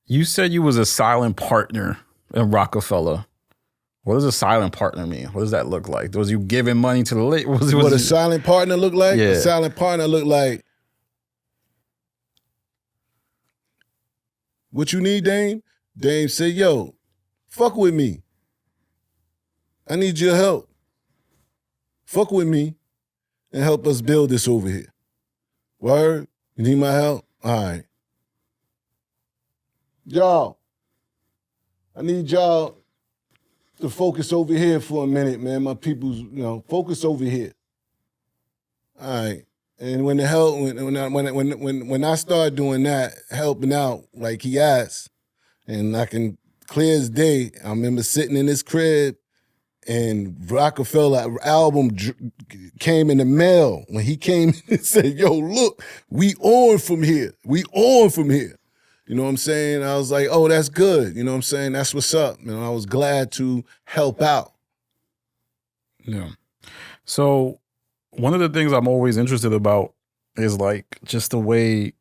You said you was a silent partner in Rocafella. What does a silent partner mean? What does that look like? Was you giving money to the late? What a silent partner look like? Yeah. A silent partner look like, what you need, Dame? Dame said, yo, fuck with me. I need your help. Fuck with me and help us build this over here. Word? You need my help? All right. Y'all, I need y'all to focus over here for a minute, man. My people's, focus over here. All right. And when I start doing that, helping out like he asked, and I can clear as day, I remember sitting in his crib and Rocafella album came in the mail. When he came and said, yo, look, we on from here. We on from here. You know what I'm saying? I was like, oh, that's good. You know what I'm saying? That's what's up. I was glad to help out. Yeah. So one of the things I'm always interested about is like just the way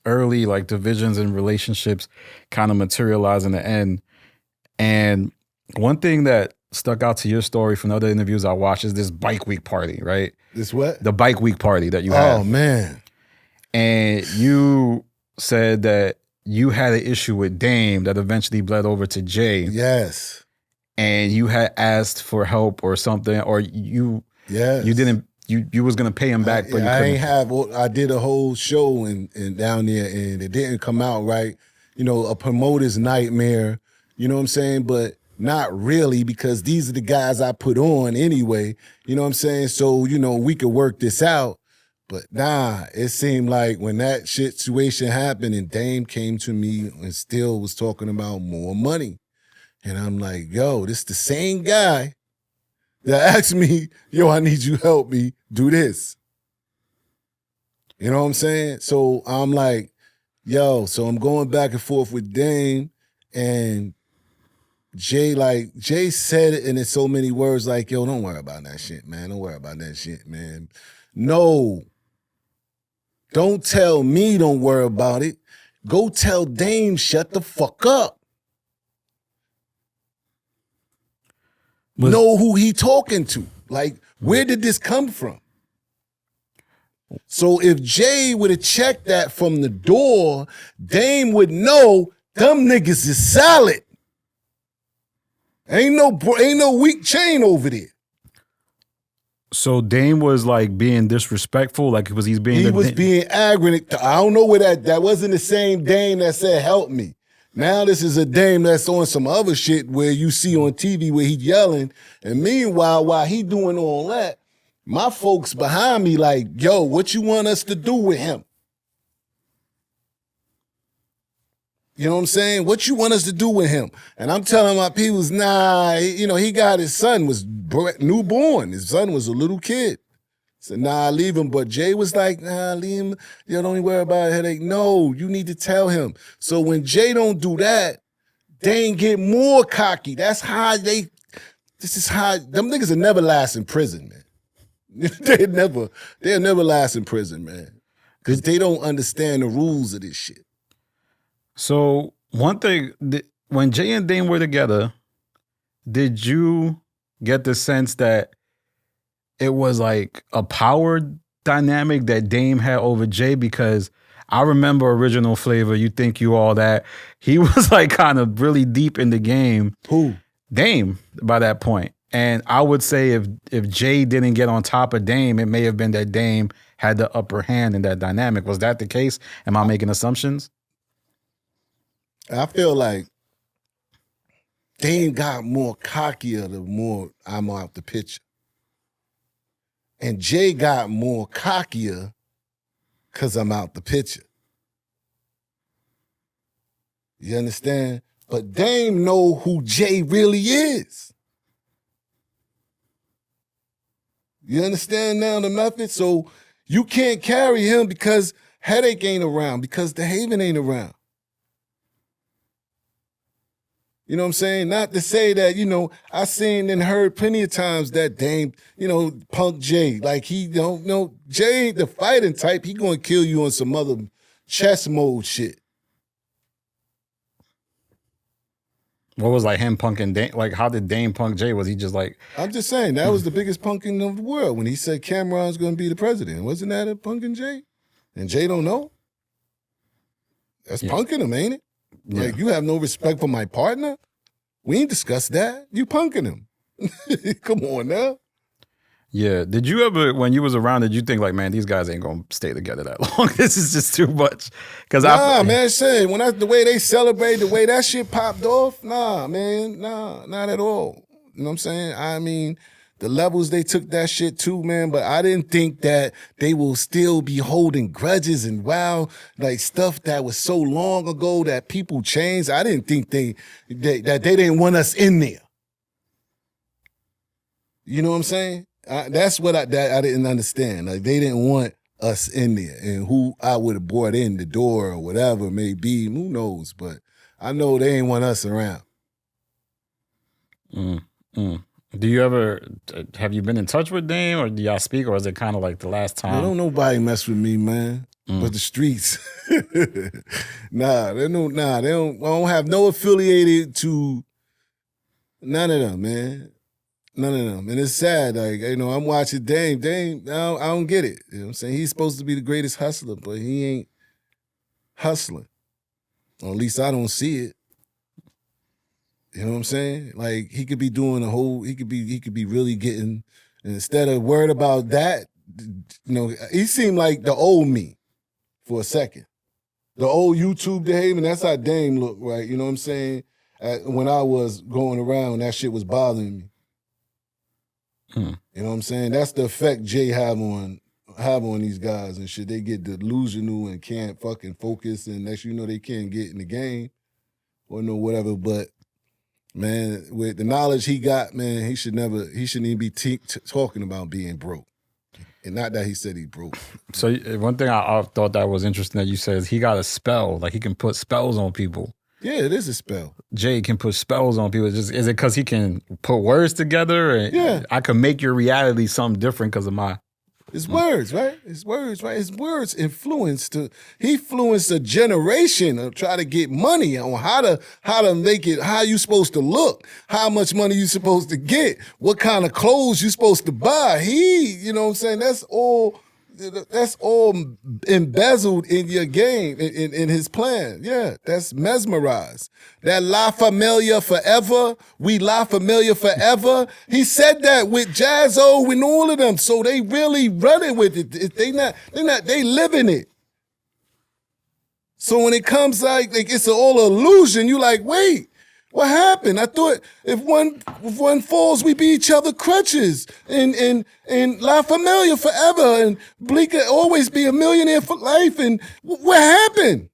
early like divisions and relationships kind of materialize in the end. And one thing that stuck out to your story from other interviews I watched is this bike week party, right? This what? The bike week party that you had. Oh, man. And you said that you had an issue with Dame that eventually bled over to Jay. Yes. And you had asked for help or something, or you didn't, you was gonna pay him back, but you couldn't. I did a whole show and down there and it didn't come out right. A promoter's nightmare, you know what I'm saying? But not really, because these are the guys I put on anyway, you know what I'm saying? So, we could work this out. But nah, it seemed like when that situation happened and Dame came to me and still was talking about more money. And I'm like, yo, this the same guy that asked me, yo, I need you to help me do this. You know what I'm saying? So I'm like, yo, so I'm going back and forth with Dame, and Jay said it in so many words like, yo, don't worry about that shit, man. Don't worry about that shit, man. No. Don't tell me don't worry about it. Go tell Dame shut the fuck up. Know who he talking to. Like, where did this come from? So if Jay would have checked that from the door, Dame would know them niggas is solid. Ain't no weak chain over there. So Dame was like being disrespectful, like he was being arrogant. I don't know where that wasn't the same Dame that said help me. Now this is a Dame that's on some other shit where you see on TV where he yelling, and meanwhile while he doing all that, my folks behind me like, yo, what you want us to do with him? You know what I'm saying? What you want us to do with him? And I'm telling my peoples, nah, he got his son was newborn. His son was a little kid. So nah, leave him. But Jay was like, nah, leave him. Yo, don't even worry about a headache. No, you need to tell him. So when Jay don't do that, they ain't get more cocky. That's how them niggas will never last in prison, man. They'll never last in prison, man. Because they don't understand the rules of this shit. So one thing, when Jay and Dame were together, did you get the sense that it was like a power dynamic that Dame had over Jay? Because I remember Original Flavor, You Think You All That. He was like kind of really deep in the game. Who? Dame by that point. And I would say if Jay didn't get on top of Dame, it may have been that Dame had the upper hand in that dynamic. Was that the case? Am I making assumptions? I feel like Dame got more cockier the more I'm out the picture. And Jay got more cockier because I'm out the picture. You understand? But Dame know who Jay really is. You understand now the method? So you can't carry him because Headache ain't around, because Dehaven ain't around. You know what I'm saying? Not to say that, I seen and heard plenty of times that Dame, punk Jay. Like he don't know, Jay ain't the fighting type. He gonna kill you on some other chess mode shit. What was like him punking Dame? Like, how did Dame punk Jay? Was he just like? I'm just saying that was the biggest punking of the world when he said Cameron's going to be the president. Wasn't that a punking Jay? And Jay don't know. That's punking him, ain't it? Yeah. Like, you have no respect for my partner? We ain't discussed that. You punking him. Come on now. Yeah. Did you ever, when you was around, did you think like, man, these guys ain't gonna stay together that long? This is just too much. Man, say the way they celebrate, the way that shit popped off, man, not at all. You know what I'm saying? I mean, the levels they took that shit to, man, but I didn't think that they will still be holding grudges and like stuff that was so long ago that people changed. I didn't think that they didn't want us in there. You know what I'm saying? That's what I didn't understand. Like, they didn't want us in there, and who I would have brought in the door or whatever it may be, who knows? But I know they ain't want us around. Do you ever, have you been in touch with Dame, or do y'all speak, or is it kind of like the last time? Don't nobody mess with me, man. But the streets. They don't. I don't have no affiliated to none of them, man. None of them. And it's sad. Like, I'm watching Dame. I don't get it. You know what I'm saying? He's supposed to be the greatest hustler, but he ain't hustling. Or at least I don't see it. You know what I'm saying? Like, he could be doing he could be really getting, and instead of worried about that, he seemed like the old me for a second. The old YouTube Dehaven, that's how Dame looked, right? You know what I'm saying? When I was going around, that shit was bothering me. You know what I'm saying? That's the effect Jay have on these guys and shit. They get delusional and can't fucking focus, and next they can't get in the game or whatever. But man, with the knowledge he got, man, he shouldn't even be talking about being broke. And not that he said he broke. So one thing I thought that was interesting that you said is he got a spell, like he can put spells on people. Yeah, it is a spell. Jay can put spells on people. Is it because he can put words together? And I can make your reality something different because of my... It's words, right? It's words, right? His words he influenced a generation of try to get money on how to make it, how you supposed to look, how much money you supposed to get, what kind of clothes you supposed to buy. You know what I'm saying? That's all embezzled in your game, in his plan. Yeah, that's mesmerized. That La Familia forever, we La Familia forever. He said that with Jazzo and all of them, so they really running with it. They living it. So when it comes like it's all illusion, you like, wait, what happened? I thought if one falls, we be each other crutches and La Familia forever and Bleeker always be a millionaire for life. And what happened?